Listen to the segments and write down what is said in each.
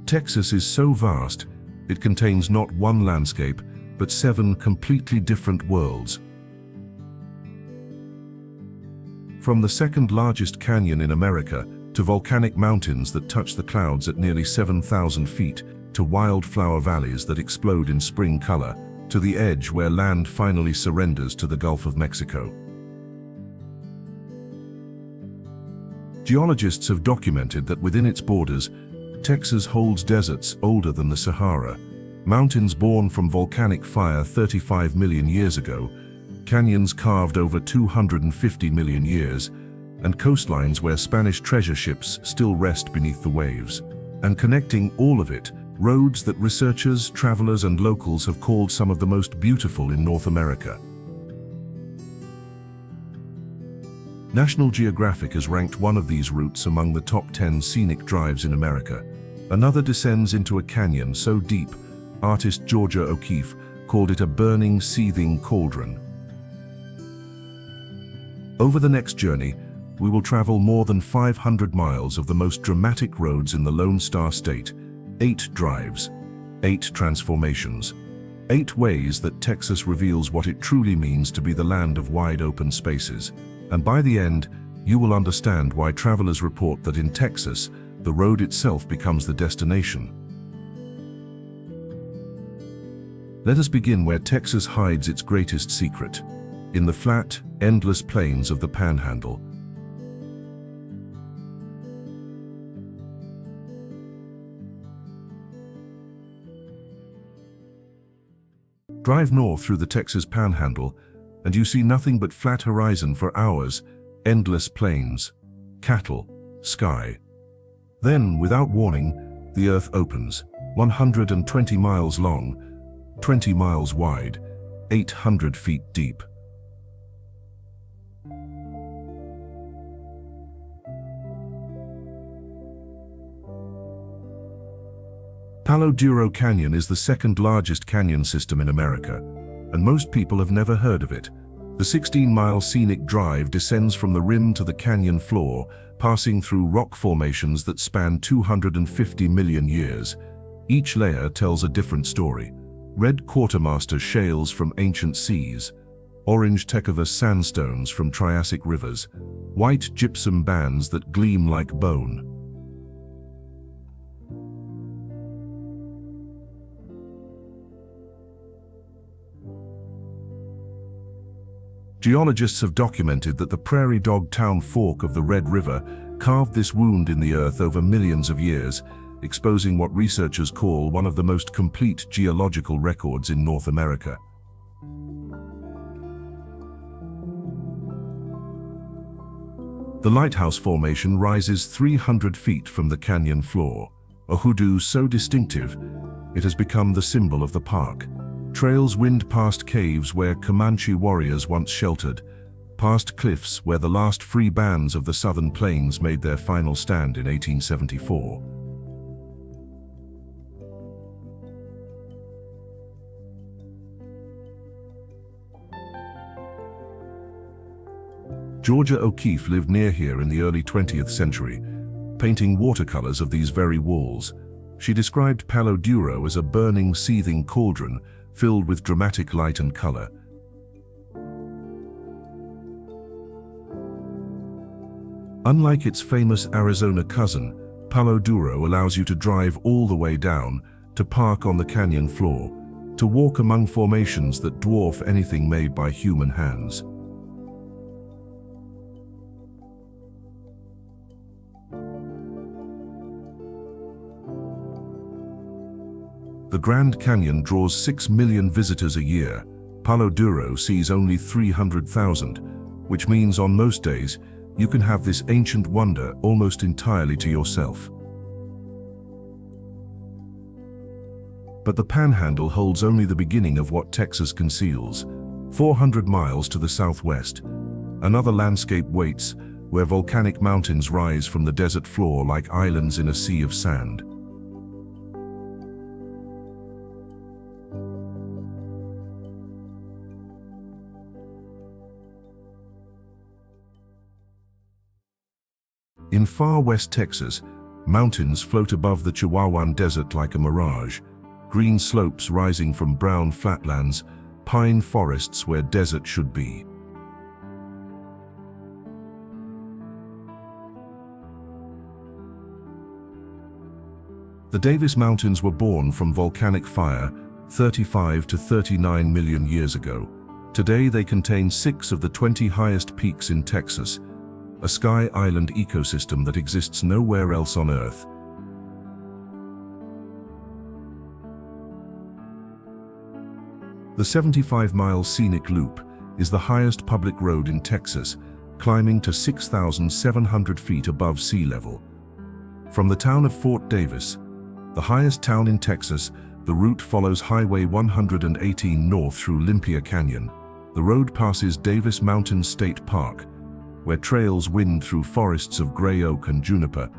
Texas is so vast, it contains not one landscape, but 7 completely different worlds. From the second largest canyon in America, to volcanic mountains that touch the clouds at nearly 7,000 feet, to wildflower valleys that explode in spring color, to the edge where land finally surrenders to the Gulf of Mexico. Geologists have documented that within its borders, Texas holds deserts older than the Sahara, mountains born from volcanic fire 35 million years ago, canyons carved over 250 million years, and coastlines where Spanish treasure ships still rest beneath the waves. And connecting all of it, roads that researchers, travelers, and locals have called some of the most beautiful in North America. National Geographic has ranked one of these routes among the top 10 scenic drives in America. Another descends into a canyon so deep, artist Georgia O'Keeffe called it a burning, seething cauldron. Over the next journey, we will travel more than 500 miles of the most dramatic roads in the Lone Star State, 8 drives, 8 transformations, 8 ways that Texas reveals what it truly means to be the land of wide open spaces. And by the end, you will understand why travelers report that in Texas, the road itself becomes the destination. Let us begin where Texas hides its greatest secret, in the flat, endless plains of the Panhandle. Drive north through the Texas Panhandle, and you see nothing but flat horizon for hours, endless plains, cattle, sky. Then, without warning, the earth opens, 120 miles long, 20 miles wide, 800 feet deep. Palo Duro Canyon is the second largest canyon system in America, and most people have never heard of it. The 16-mile scenic drive descends from the rim to the canyon floor, passing through rock formations that span 250 million years. Each layer tells a different story. Red quartermaster shales from ancient seas, orange Tecovas sandstones from Triassic rivers, white gypsum bands that gleam like bone. Geologists have documented that the prairie dog town fork of the Red River carved this wound in the earth over millions of years, exposing what researchers call one of the most complete geological records in North America. The Lighthouse Formation rises 300 feet from the canyon floor, a hoodoo so distinctive it has become the symbol of the park. Trails wind past caves where Comanche warriors once sheltered, past cliffs where the last free bands of the Southern Plains made their final stand in 1874. Georgia O'Keeffe lived near here in the early 20th century, painting watercolors of these very walls. She described Palo Duro as a burning, seething cauldron filled with dramatic light and color. Unlike its famous Arizona cousin, Palo Duro allows you to drive all the way down, to park on the canyon floor, to walk among formations that dwarf anything made by human hands. The Grand Canyon draws 6 million visitors a year. Palo Duro sees only 300,000, which means on most days, you can have this ancient wonder almost entirely to yourself. But the Panhandle holds only the beginning of what Texas conceals. 400 miles to the southwest, another landscape waits, where volcanic mountains rise from the desert floor like islands in a sea of sand. In far west Texas, Mountains float above the Chihuahuan Desert like a mirage, green slopes rising from brown flatlands, pine forests where desert should be. The Davis Mountains were born from volcanic fire 35 to 39 million years ago. Today they contain 6 of the 20 highest peaks in Texas, a sky island ecosystem that exists nowhere else on Earth. The 75-mile Scenic Loop is the highest public road in Texas, climbing to 6,700 feet above sea level. From the town of Fort Davis, the highest town in Texas, the route follows Highway 118 north through Olympia Canyon. The road passes Davis Mountain State Park, where trails wind through forests of gray oak and juniper.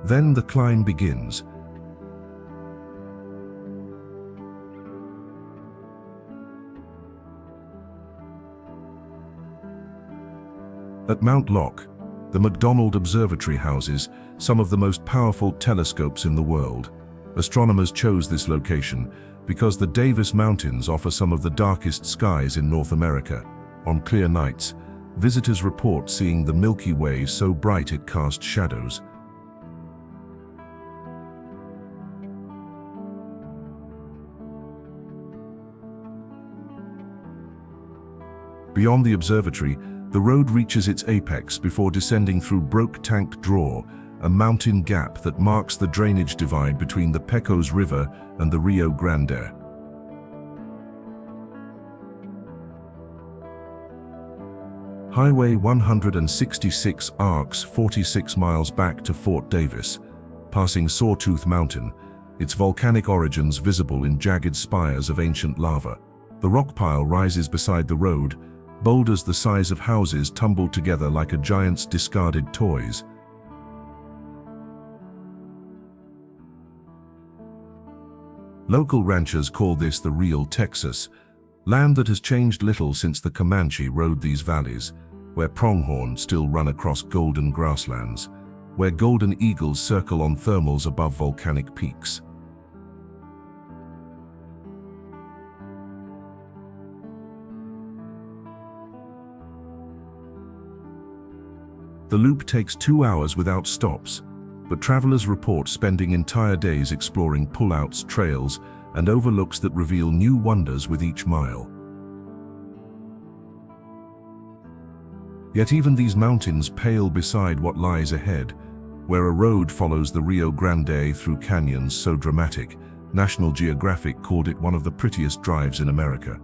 Then the climb begins. At Mount Locke, the McDonald Observatory houses some of the most powerful telescopes in the world. Astronomers chose this location because the Davis Mountains offer some of the darkest skies in North America. On clear nights, visitors report seeing the Milky Way so bright it casts shadows. Beyond the observatory, the road reaches its apex before descending through Broke Tank Draw, a mountain gap that marks the drainage divide between the Pecos River and the Rio Grande. Highway 166 arcs 46 miles back to Fort Davis, passing Sawtooth Mountain, its volcanic origins visible in jagged spires of ancient lava. The rock pile rises beside the road, boulders the size of houses tumbled together like a giant's discarded toys. Local ranchers call this the real Texas, land that has changed little since the Comanche rode these valleys, where pronghorn still run across golden grasslands, where golden eagles circle on thermals above volcanic peaks. The loop takes 2 hours without stops, but travelers report spending entire days exploring pullouts, trails, and overlooks that reveal new wonders with each mile. Yet even these mountains pale beside what lies ahead, where a road follows the Rio Grande through canyons so dramatic, National Geographic called it one of the prettiest drives in America.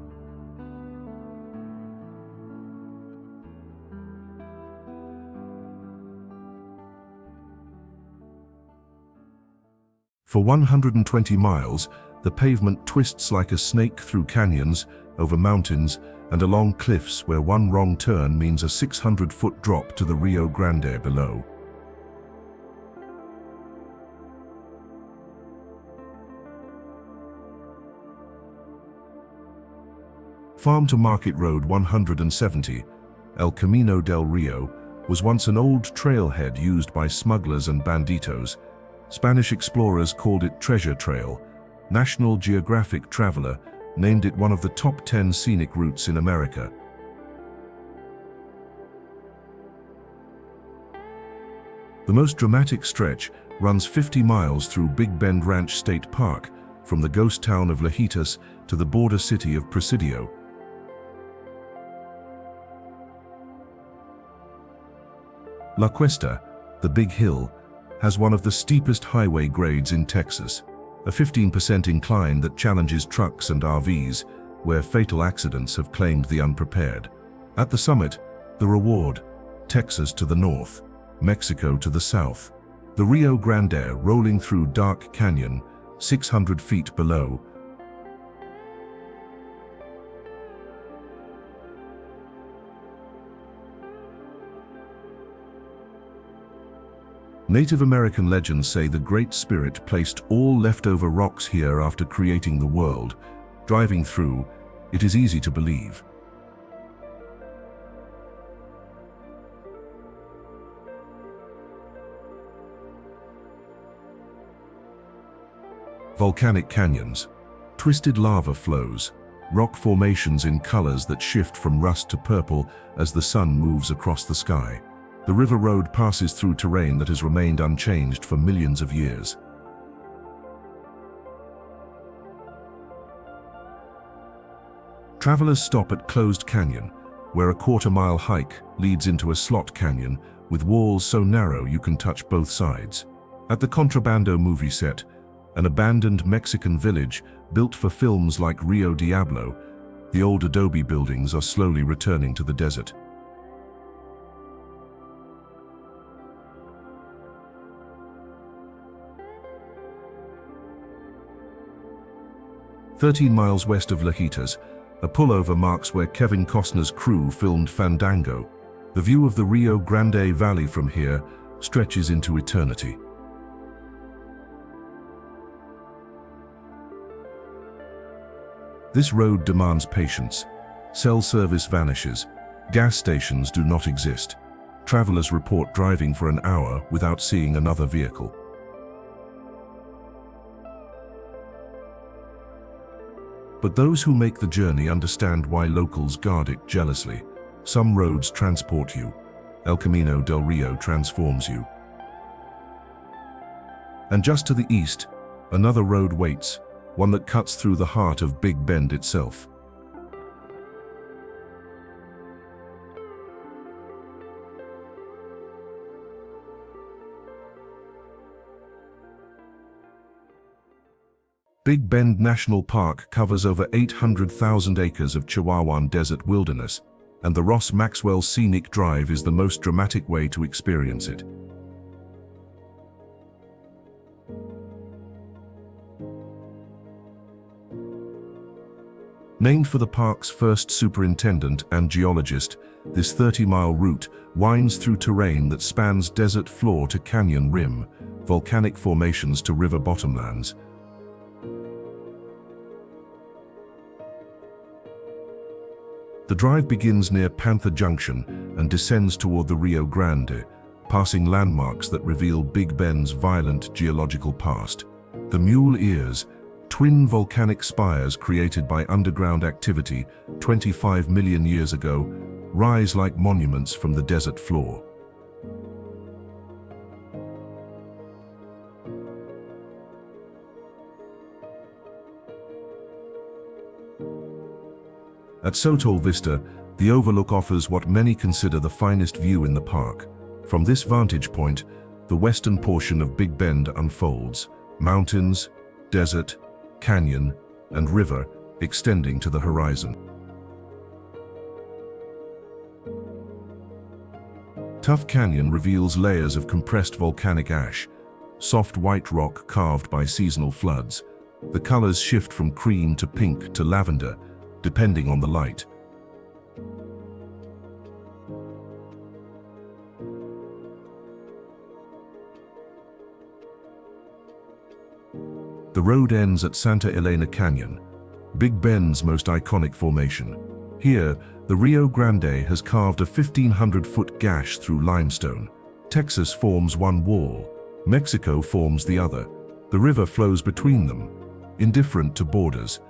For 120 miles, the pavement twists like a snake through canyons, over mountains, and along cliffs where one wrong turn means a 600-foot drop to the Rio Grande below. Farm to Market Road 170, El Camino del Rio, was once an old trailhead used by smugglers and banditos. Spanish explorers called it Treasure Trail. National Geographic Traveler named it one of the top 10 scenic routes in America. The most dramatic stretch runs 50 miles through Big Bend Ranch State Park, from the ghost town of Lajitas to the border city of Presidio. La Cuesta, the Big Hill, has one of the steepest highway grades in Texas, a 15% incline that challenges trucks and RVs, where fatal accidents have claimed the unprepared. At the summit, the reward: Texas to the north, Mexico to the south, the Rio Grande rolling through dark canyon, 600 feet below. Native American legends say the Great Spirit placed all leftover rocks here after creating the world. Driving through, it is easy to believe. Volcanic canyons, twisted lava flows, rock formations in colors that shift from rust to purple as the sun moves across the sky. The river road passes through terrain that has remained unchanged for millions of years. Travelers stop at Closed Canyon, where a quarter-mile hike leads into a slot canyon with walls so narrow you can touch both sides. At the Contrabando movie set, an abandoned Mexican village built for films like Rio Diablo, the old adobe buildings are slowly returning to the desert. "13 miles west of Lajitas, a pullover marks where Kevin Costner's crew filmed Fandango. The view of the Rio Grande Valley from here stretches into eternity. This road demands patience. Cell service vanishes. Gas stations do not exist. Travelers report driving for an hour without seeing another vehicle. But those who make the journey understand why locals guard it jealously. Some roads transport you. El Camino del Rio transforms you. And just to the east, another road waits, one that cuts through the heart of Big Bend itself. Big Bend National Park covers over 800,000 acres of Chihuahuan desert wilderness, and the Ross Maxwell Scenic Drive is the most dramatic way to experience it. Named for the park's first superintendent and geologist, this 30-mile route winds through terrain that spans desert floor to canyon rim, volcanic formations to river bottomlands. The drive begins near Panther Junction and descends toward the Rio Grande, passing landmarks that reveal Big Bend's violent geological past. The Mule Ears, twin volcanic spires created by underground activity 25 million years ago, rise like monuments from the desert floor. At Sotol Vista, the overlook offers what many consider the finest view in the park. From this vantage point, the western portion of Big Bend unfolds, mountains, desert, canyon, and river extending to the horizon. Tough Canyon reveals layers of compressed volcanic ash, soft white rock carved by seasonal floods. The colors shift from cream to pink to lavender, depending on the light. The road ends at Santa Elena Canyon, Big Bend's most iconic formation. Here, the Rio Grande has carved a 1,500-foot gash through limestone. Texas forms one wall, Mexico forms the other. The river flows between them, indifferent to borders.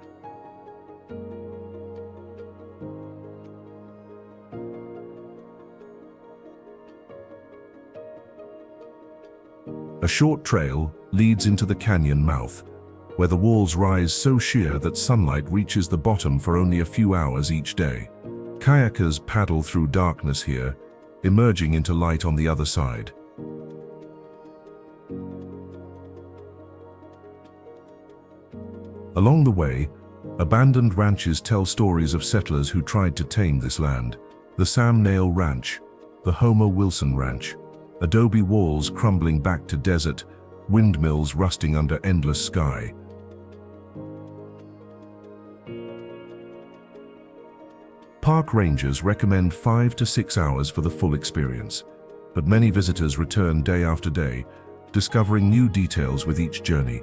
A short trail leads into the canyon mouth, where the walls rise so sheer that sunlight reaches the bottom for only a few hours each day. Kayakers paddle through darkness here, emerging into light on the other side. Along the way, abandoned ranches tell stories of settlers who tried to tame this land. The Sam Nail Ranch, the Homer Wilson Ranch, adobe walls crumbling back to desert, windmills rusting under endless sky. Park rangers recommend 5 to 6 hours for the full experience, but many visitors return day after day, discovering new details with each journey.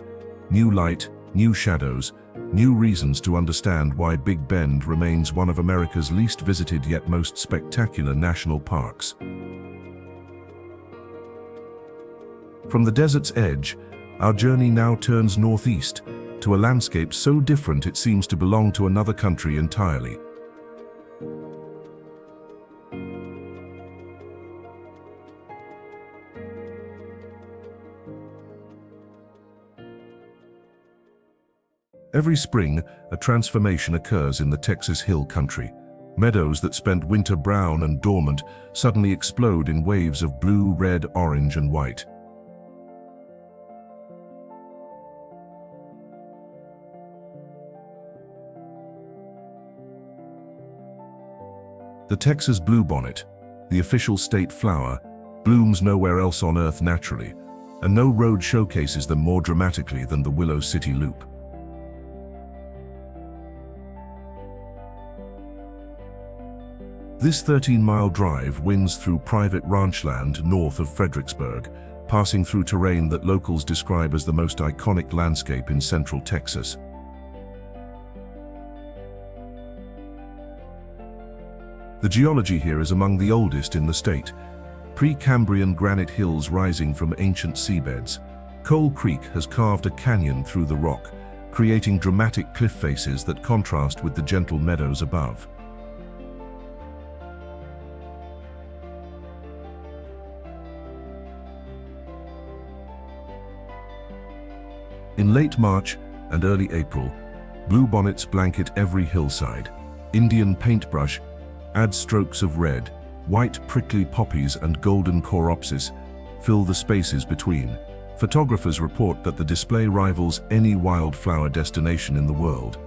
New light, new shadows, new reasons to understand why Big Bend remains one of America's least visited yet most spectacular national parks. From the desert's edge, Our journey now turns northeast, to a landscape so different it seems to belong to another country entirely. Every spring, a transformation occurs in the Texas Hill Country. Meadows that spent winter brown and dormant suddenly explode in waves of blue, red, orange, and white. The Texas bluebonnet, the official state flower, blooms nowhere else on Earth naturally, and no road showcases them more dramatically than the Willow City Loop. This 13-mile drive winds through private ranchland north of Fredericksburg, passing through terrain that locals describe as the most iconic landscape in central Texas. The geology here is among the oldest in the state. Precambrian granite hills rising from ancient seabeds. Coal Creek has carved a canyon through the rock, creating dramatic cliff faces that contrast with the gentle meadows above. In late March and early April, bluebonnets blanket every hillside. Indian paintbrush adds strokes of red, white prickly poppies and golden coreopsis fill the spaces between. Photographers report that the display rivals any wildflower destination in the world.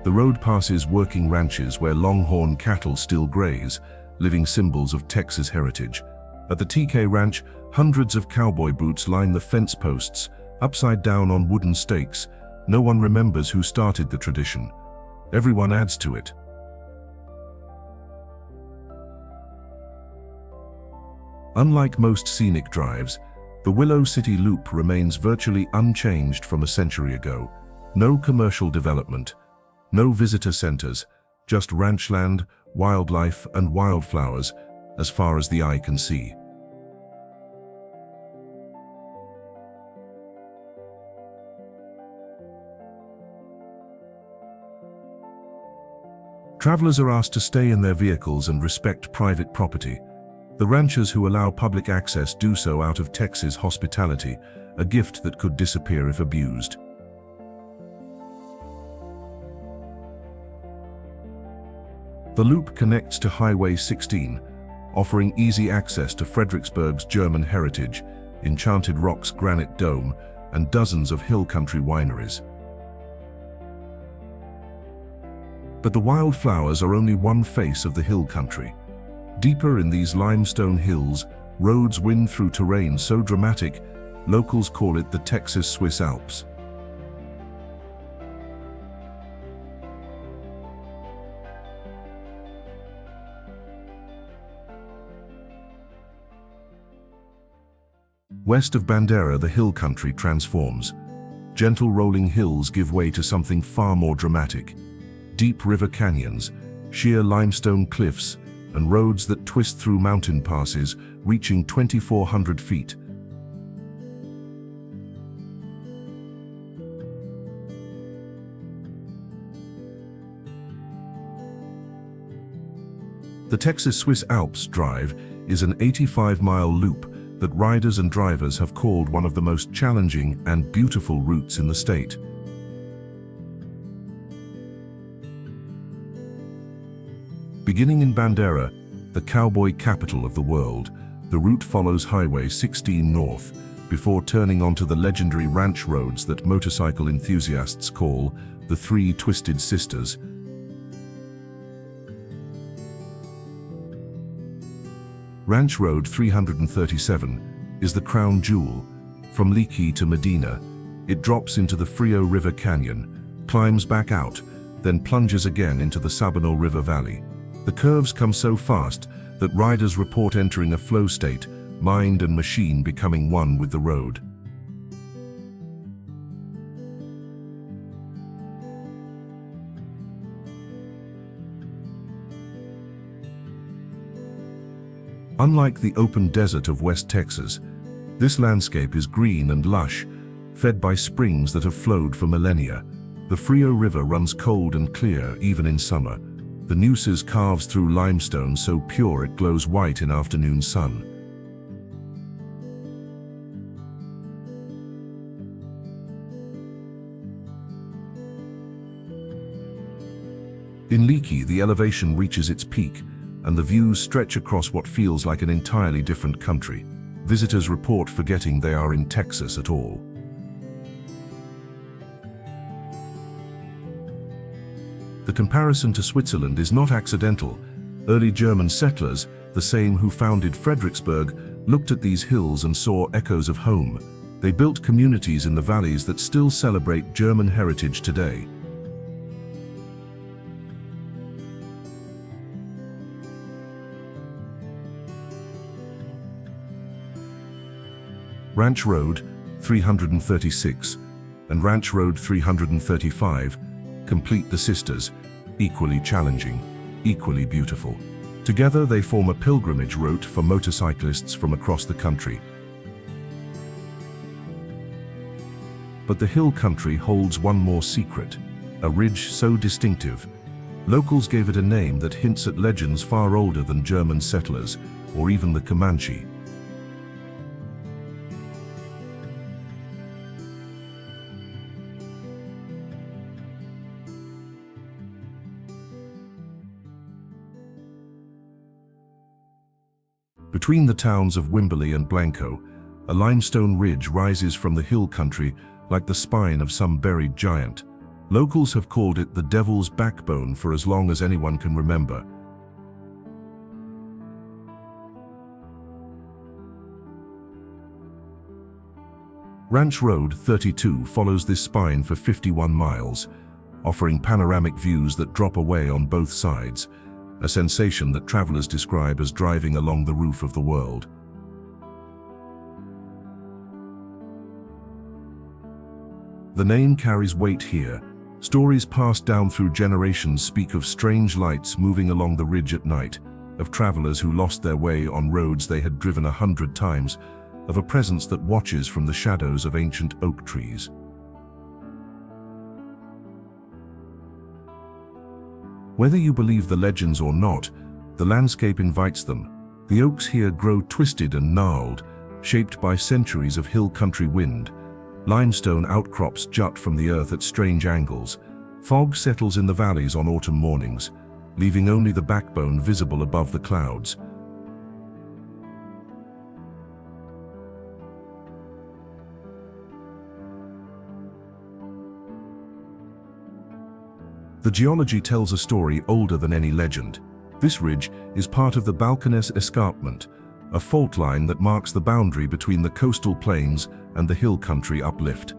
The road passes working ranches where longhorn cattle still graze, living symbols of Texas heritage. At the TK Ranch, hundreds of cowboy boots line the fence posts, upside down on wooden stakes. No one remembers who started the tradition. Everyone adds to it. Unlike most scenic drives, the Willow City Loop remains virtually unchanged from a century ago. No commercial development, no visitor centers, just ranchland, wildlife, and wildflowers as far as the eye can see. Travelers are asked to stay in their vehicles and respect private property. The ranchers who allow public access do so out of Texas hospitality, a gift that could disappear if abused. The loop connects to Highway 16, offering easy access to Fredericksburg's German heritage, Enchanted Rock's granite dome, and dozens of hill country wineries. But the wildflowers are only one face of the hill country. Deeper in these limestone hills, roads wind through terrain so dramatic, locals call it the Texas Swiss Alps. West of Bandera, the hill country transforms. Gentle rolling hills give way to something far more dramatic. Deep river canyons, sheer limestone cliffs, and roads that twist through mountain passes, reaching 2,400 feet. The Texas Swiss Alps Drive is an 85-mile loop that riders and drivers have called one of the most challenging and beautiful routes in the state. Beginning in Bandera, the cowboy capital of the world, the route follows Highway 16 north, before turning onto the legendary ranch roads that motorcycle enthusiasts call the Three Twisted Sisters. Ranch Road 337 is the crown jewel. From Leakey to Medina, it drops into the Frio River Canyon, climbs back out, then plunges again into the Sabinal River Valley. The curves come so fast that riders report entering a flow state, mind and machine becoming one with the road. Unlike the open desert of West Texas, this landscape is green and lush, fed by springs that have flowed for millennia. The Frio River runs cold and clear even in summer. The Nueces carves through limestone so pure it glows white in afternoon sun. In Leakey, the elevation reaches its peak, and the views stretch across what feels like an entirely different country. Visitors report forgetting they are in Texas at all. The comparison to Switzerland is not accidental. Early German settlers, the same who founded Fredericksburg, looked at these hills and saw echoes of home. They built communities in the valleys that still celebrate German heritage today. Ranch Road 336 and Ranch Road 335 complete the sisters, equally challenging, equally beautiful. Together they form a pilgrimage route for motorcyclists from across the country. But the hill country holds one more secret, a ridge so distinctive. Locals gave it a name that hints at legends far older than German settlers or even the Comanche. Between the towns of Wimberley and Blanco, a limestone ridge rises from the hill country like the spine of some buried giant. Locals have called it the Devil's Backbone for as long as anyone can remember. Ranch Road 32 follows this spine for 51 miles, offering panoramic views that drop away on both sides, a sensation that travelers describe as driving along the roof of the world. The name carries weight here. Stories passed down through generations speak of strange lights moving along the ridge at night, of travelers who lost their way on roads they had driven 100 times, of a presence that watches from the shadows of ancient oak trees. Whether you believe the legends or not, the landscape invites them. The oaks here grow twisted and gnarled, shaped by centuries of hill country wind. Limestone outcrops jut from the earth at strange angles. Fog settles in the valleys on autumn mornings, leaving only the backbone visible above the clouds. The geology tells a story older than any legend. This ridge is part of the Balcones Escarpment, a fault line that marks the boundary between the coastal plains and the hill country uplift.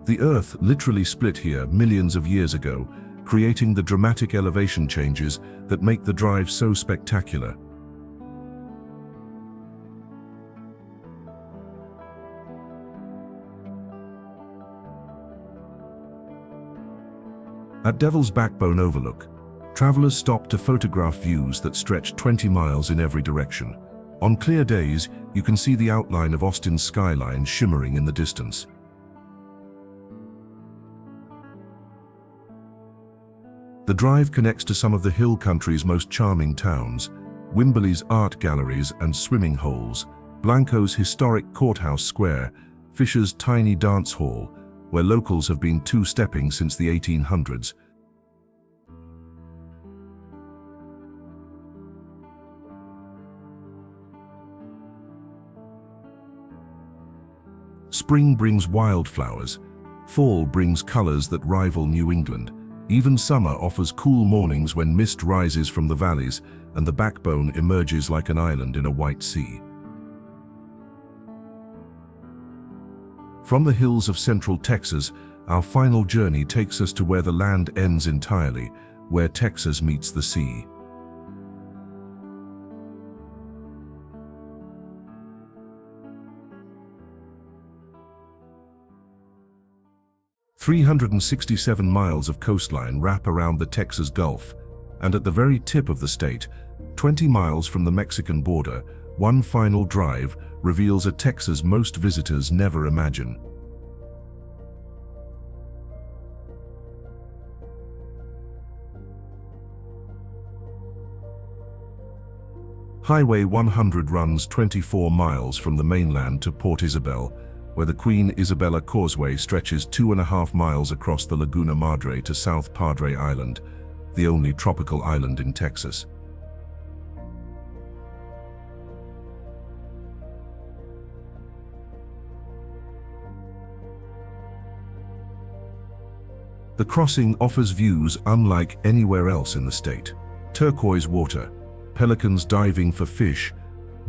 The earth literally split here millions of years ago, creating the dramatic elevation changes that make the drive so spectacular. At Devil's Backbone Overlook, travelers stop to photograph views that stretch 20 miles in every direction. On clear days, you can see the outline of Austin's skyline shimmering in the distance. The drive connects to some of the hill country's most charming towns: Wimberley's art galleries and swimming holes, Blanco's historic courthouse square, Fisher's tiny dance hall, where locals have been two-stepping since the 1800s. Spring brings wildflowers. Fall brings colors that rival New England. Even summer offers cool mornings when mist rises from the valleys and the backbone emerges like an island in a white sea. From the hills of central Texas, our final journey takes us to where the land ends entirely, where Texas meets the sea. "367 miles of coastline wrap around the Texas Gulf, and at the very tip of the state, 20 miles from the Mexican border, one final drive reveals a Texas most visitors never imagine. Highway 100 runs 24 miles from the mainland to Port Isabel, where the Queen Isabella Causeway stretches 2.5 miles across the Laguna Madre to South Padre Island, the only tropical island in Texas. The crossing offers views unlike anywhere else in the state. Turquoise water, pelicans diving for fish,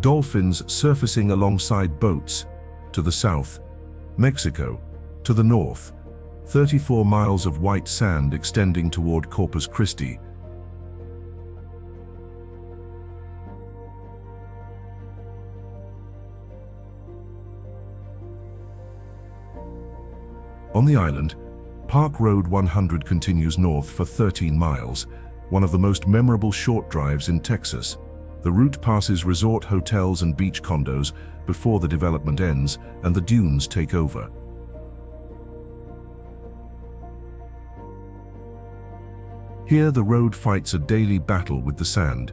dolphins surfacing alongside boats. To the south, Mexico. To the north, 34 miles of white sand extending toward Corpus Christi. On the island, Park Road 100 continues north for 13 miles, one of the most memorable short drives in Texas. The route passes resort hotels and beach condos before the development ends and the dunes take over. Here the road fights a daily battle with the sand.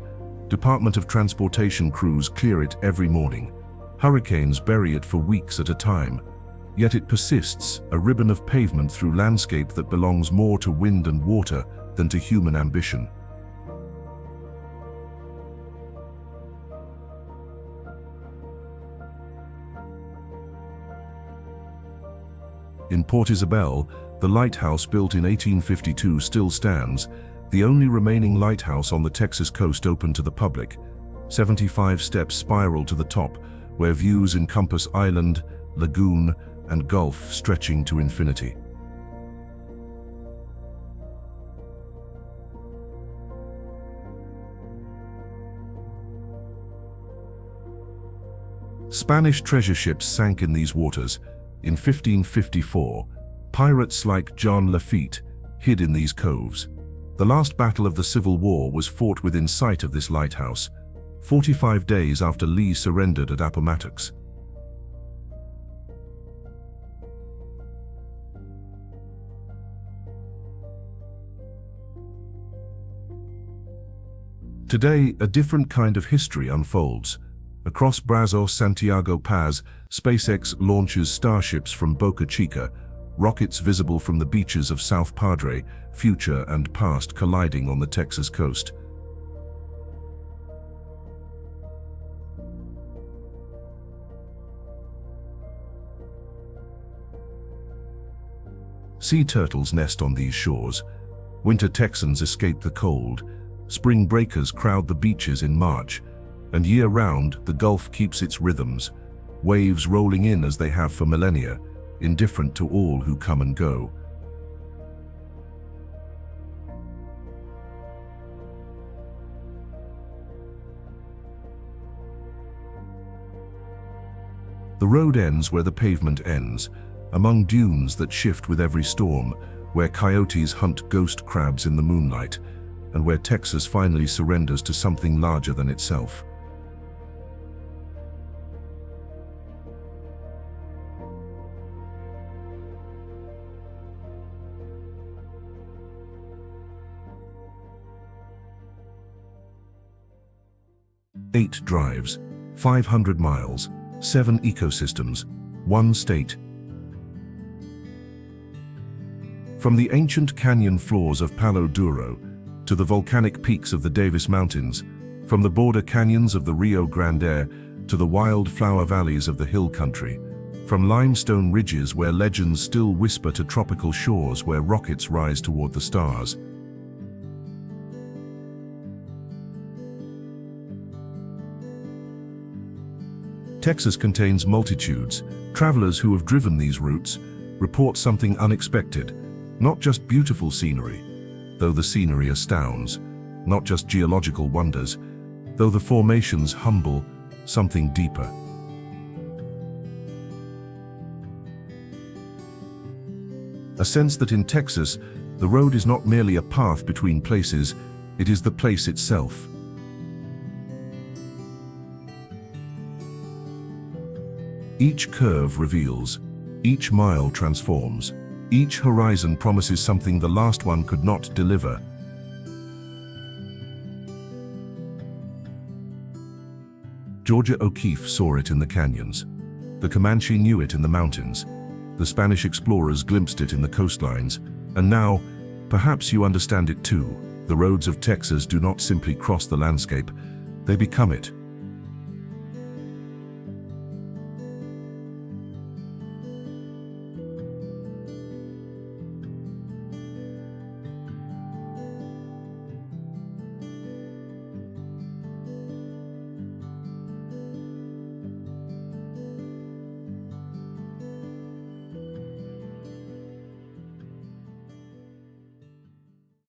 Department of Transportation crews clear it every morning. Hurricanes bury it for weeks at a time. Yet it persists, a ribbon of pavement through landscape that belongs more to wind and water than to human ambition. In Port Isabel, the lighthouse built in 1852 still stands, the only remaining lighthouse on the Texas coast open to the public. 75 steps spiral to the top, where views encompass island, lagoon, and gulf stretching to infinity. Spanish treasure ships sank in these waters. In 1554, pirates like John Lafitte hid in these coves. The last battle of the Civil War was fought within sight of this lighthouse, 45 days after Lee surrendered at Appomattox. Today, a different kind of history unfolds. Across Brazos-Santiago Paz, SpaceX launches starships from Boca Chica, rockets visible from the beaches of South Padre, future and past colliding on the Texas coast. Sea turtles nest on these shores. Winter Texans escape the cold. Spring breakers crowd the beaches in March. And year-round, the Gulf keeps its rhythms, waves rolling in as they have for millennia, indifferent to all who come and go. The road ends where the pavement ends, among dunes that shift with every storm, where coyotes hunt ghost crabs in the moonlight, and where Texas finally surrenders to something larger than itself. Eight drives, 500 miles, 7 ecosystems, 1 state. From the ancient canyon floors of Palo Duro to the volcanic peaks of the Davis Mountains, from the border canyons of the Rio Grande to the wildflower valleys of the hill country, from limestone ridges where legends still whisper to tropical shores where rockets rise toward the stars. Texas contains multitudes. Travelers who have driven these routes report something unexpected, not just beautiful scenery, though the scenery astounds, not just geological wonders, though the formations humble, something deeper. A sense that in Texas, the road is not merely a path between places, it is the place itself. Each curve reveals, each mile transforms, each horizon promises something the last one could not deliver. Georgia O'Keeffe saw it in the canyons. The Comanche knew it in the mountains. The Spanish explorers glimpsed it in the coastlines. And now, perhaps you understand it too. The roads of Texas do not simply cross the landscape, they become it.